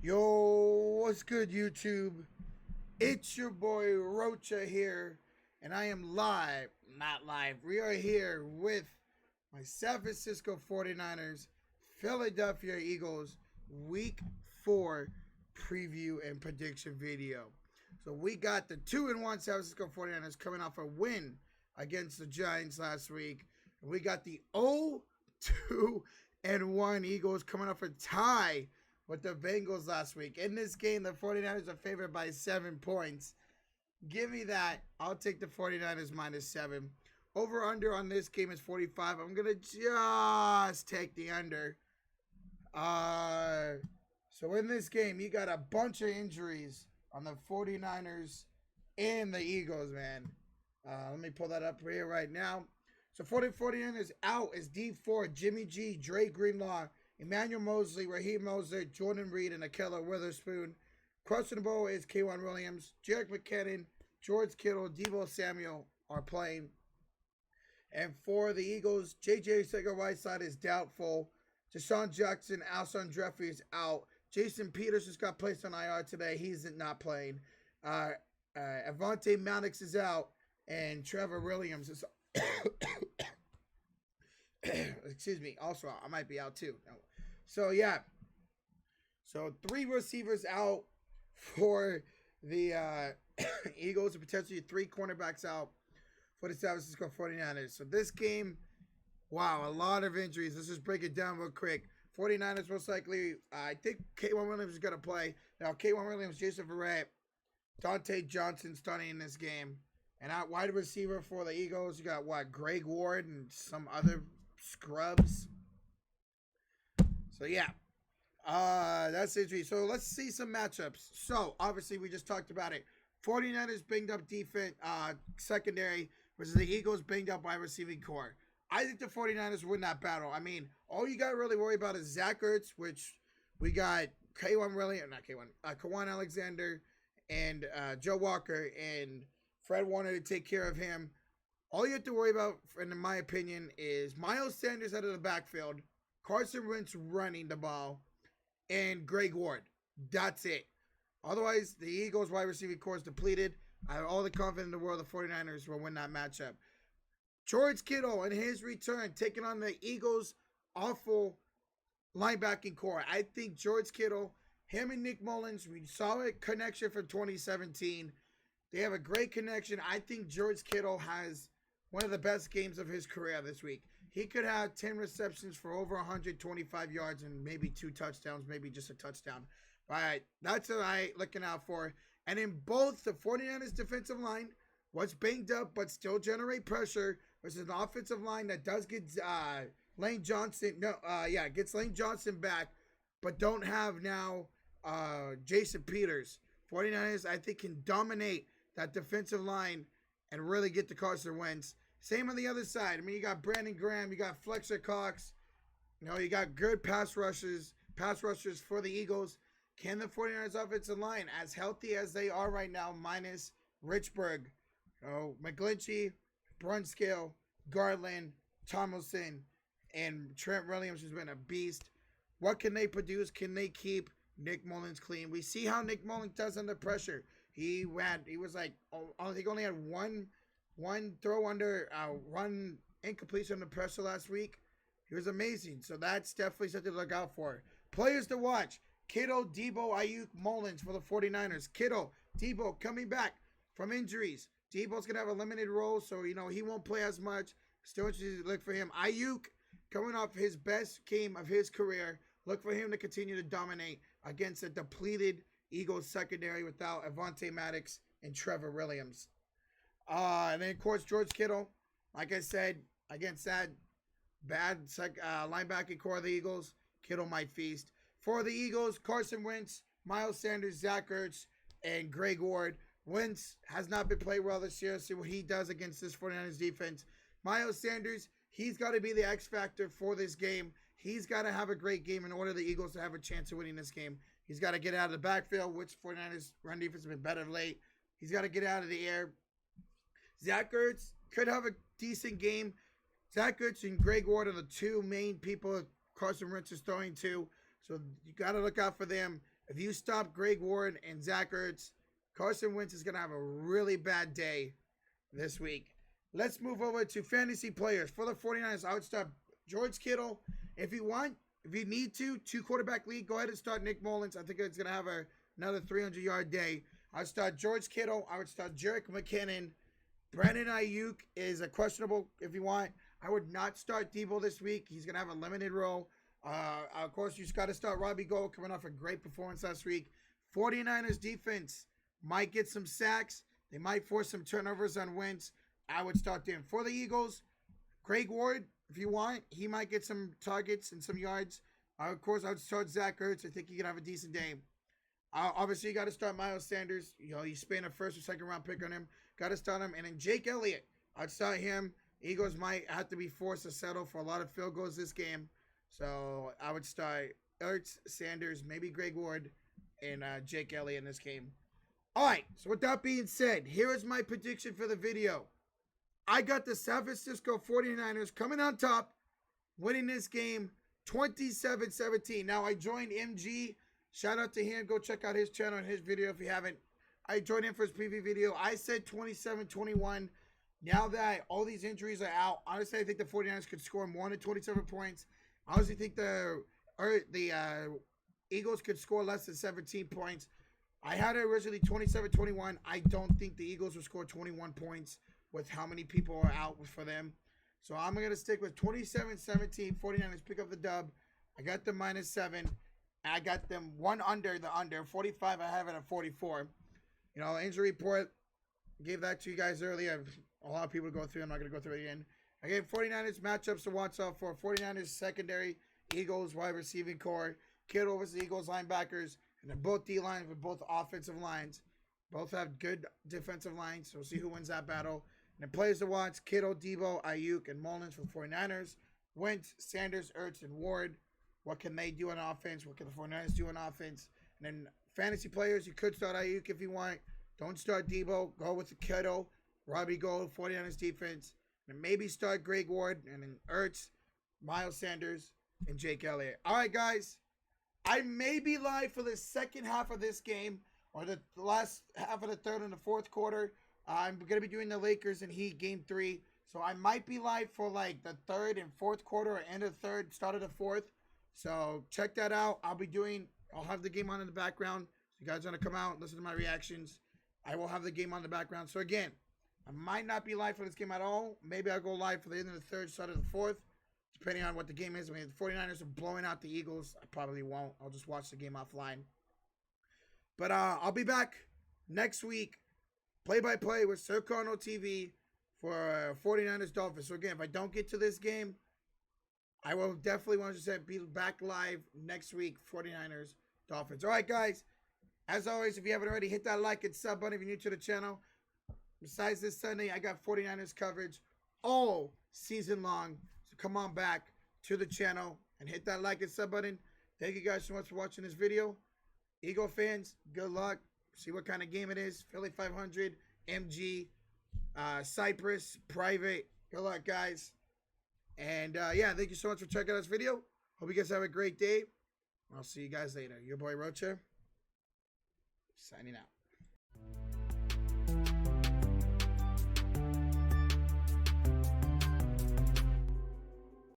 Yo, what's good, YouTube? It's your boy Rocha here, and I am live, not live. We are here with my San Francisco 49ers, Philadelphia Eagles, Week 4 preview and prediction video. So we got the 2-1 San Francisco 49ers coming off a win against the Giants last week. And we got the 0-2-1 Eagles coming off a tie with the Bengals last week. In this game, the 49ers are favored by 7 points. Give me that. I'll take the 49ers -7. Over-under on this game is 45. I'm going to just take the under. So in this game, you got a bunch of injuries on the 49ers and the Eagles, man. Let me pull that up here right now. So 49ers out is D4, Jimmy G, Dre Greenlaw, Emmanuel Mosley, Raheem Mostert, Jordan Reed, and Akella Witherspoon. Questionable is K'Wan Williams, Jerick McKinnon, George Kittle, Deebo Samuel are playing. And for the Eagles, J.J. Arcega-Whiteside is doubtful. Deshaun Jackson, Alshon Jeffrey is out. Jason Peters just got placed on IR today. He's not playing. Avante Maddox is out. And Trevor Williams is excuse me. Also, I might be out too. So, yeah. So, 3 receivers out for the Eagles and potentially 3 cornerbacks out for the San Francisco 49ers. So, this game, wow, a lot of injuries. Let's just break it down real quick. 49ers most likely, I think K'Wan Williams is going to play. Now, K'Wan Williams, Jason Verrett, Dante Johnson starting in this game. And out wide receiver for the Eagles, you got what? Greg Ward and some other scrubs. So, yeah. That's injury. So, let's see some matchups. So, obviously, we just talked about it. 49ers banged up defense, secondary, versus the Eagles banged up wide receiving core. I think the 49ers win that battle. I mean, all you got to really worry about is Zach Ertz, which we got K'Wan Alexander and Joe Walker and Fred Warner to take care of him. All you have to worry about, in my opinion, is Miles Sanders out of the backfield, Carson Wentz running the ball, and Greg Ward. That's it. Otherwise, the Eagles' wide receiving core is depleted. I have all the confidence in the world the 49ers will win that matchup. George Kittle in his return, taking on the Eagles' awful linebacking core. I think George Kittle, him and Nick Mullins, we saw a connection from 2017. They have a great connection. I think George Kittle has one of the best games of his career this week. He could have 10 receptions for over 125 yards and maybe 2 touchdowns, maybe just a touchdown. All right, that's what I'm looking out for. And in both the 49ers defensive line, what's banged up but still generate pressure, versus an offensive line that does get Lane Johnson. Gets Lane Johnson back, but don't have now Jason Peters. 49ers, I think, can dominate that defensive line and really get to Carson Wentz. Same on the other side. I mean, you got Brandon Graham, you got Fletcher Cox. You got good pass rushers for the Eagles. Can the 49ers offensive line, as healthy as they are right now, minus Richburg, McGlinchey, Brunskill, Garland, Tomlinson, and Trent Williams, who's been a beast. What can they produce? Can they keep Nick Mullins clean? We see how Nick Mullins does under pressure. He was like, I think only had one throw under, one incompletion under pressure last week. He was amazing. So that's definitely something to look out for. Players to watch: Kittle, Deebo, Ayuk, Mullins for the 49ers. Kittle, Deebo coming back from injuries. Deebo's going to have a limited role, so, he won't play as much. Still interested to look for him. Ayuk, coming off his best game of his career. Look for him to continue to dominate against a depleted Eagles secondary without Avante Maddox and Trevor Williams. And then, of course, George Kittle. Like I said, against that bad linebacking core of the Eagles, Kittle might feast. For the Eagles, Carson Wentz, Miles Sanders, Zach Ertz, and Greg Ward. Wentz has not been playing well this year. See what he does against this 49ers defense. Miles Sanders, he's got to be the X factor for this game. He's got to have a great game in order for the Eagles to have a chance of winning this game. He's got to get out of the backfield, which 49ers run defense has been better of late. He's got to get out of the air. Zach Ertz could have a decent game. Zach Ertz and Greg Ward are the 2 main people Carson Wentz is throwing to. So you got to look out for them. If you stop Greg Ward and Zach Ertz, Carson Wentz is going to have a really bad day this week. Let's move over to fantasy players. For the 49ers, I would start George Kittle. If you want, if you need to, 2-quarterback league, go ahead and start Nick Mullins. I think it's going to have another 300-yard day. I would start George Kittle. I would start Jerick McKinnon. Brandon Ayuk is a questionable if you want. I would not start Debo this week. He's going to have a limited role. Of course, you just got to start Robbie Gould coming off a great performance last week. 49ers defense might get some sacks. They might force some turnovers on Wentz. I would start them. For the Eagles, Greg Ward, if you want, he might get some targets and some yards. Of course, I would start Zach Ertz. I think he can have a decent day. Obviously, you got to start Miles Sanders. You know, you spend a first or second round pick on him. Got to start him. And then Jake Elliott, I'd start him. Eagles might have to be forced to settle for a lot of field goals this game. So I would start Ertz, Sanders, maybe Greg Ward, and Jake Elliott in this game. All right, so with that being said, here is my prediction for the video. I got the San Francisco 49ers coming on top, winning this game 27-17. Now, I joined MG. Shout out to him. Go check out his channel and his video if you haven't. I joined him for his preview video. I said 27-21. Now that all these injuries are out, honestly, I think the 49ers could score more than 27 points. I honestly think the Eagles could score less than 17 points. I had it originally 27-21. I don't think the Eagles will score 21 points with how many people are out for them. So I'm going to stick with 27-17. 49ers pick up the dub. I got them -7. I got them one under the under. 45, I have it at 44. You know, injury report, gave that to you guys earlier. A lot of people to go through. I'm not going to go through it again. I gave 49ers matchups to watch out for. 49ers secondary, Eagles wide receiving core, Kittle versus Eagles linebackers, and they're both D-lines with both offensive lines. Both have good defensive lines, so we'll see who wins that battle. And then players to watch, Kittle, Debo, Ayuk, and Mullins for the 49ers. Wentz, Sanders, Ertz, and Ward. What can they do on offense? What can the 49ers do on offense? And then fantasy players, you could start Ayuk if you want. Don't start Debo. Go with the Kittle, Robbie Gould, 49ers defense. And maybe start Greg Ward, and then Ertz, Miles Sanders, and Jake Elliott. All right, guys. I may be live for the second half of this game, or the last half of the third and the fourth quarter. I'm going to be doing the Lakers and Heat game 3. So I might be live for like the third and fourth quarter, or end of the third, start of the fourth. So check that out. I'll have the game on in the background. So you guys want to come out, listen to my reactions. I will have the game on the background. So again, I might not be live for this game at all. Maybe I'll go live for the end of the third, start of the fourth, depending on what the game is. I mean, if the 49ers are blowing out the Eagles, I probably won't. I'll just watch the game offline. But I'll be back next week, play-by-play with Sir Cardinal TV for 49ers Dolphins. So again, if I don't get to this game, I will definitely 100% be back live next week, 49ers Dolphins. All right, guys. As always, if you haven't already, hit that like and sub button if you're new to the channel. Besides this Sunday, I got 49ers coverage all season long. So come on back to the channel and hit that like and sub button. Thank you guys so much for watching this video. Eagle fans, good luck. See what kind of game it is. Philly 500, MG, Cypress, Private. Good luck, guys. And, yeah, thank you so much for checking out this video. Hope you guys have a great day. I'll see you guys later. Your boy Rocha, signing out.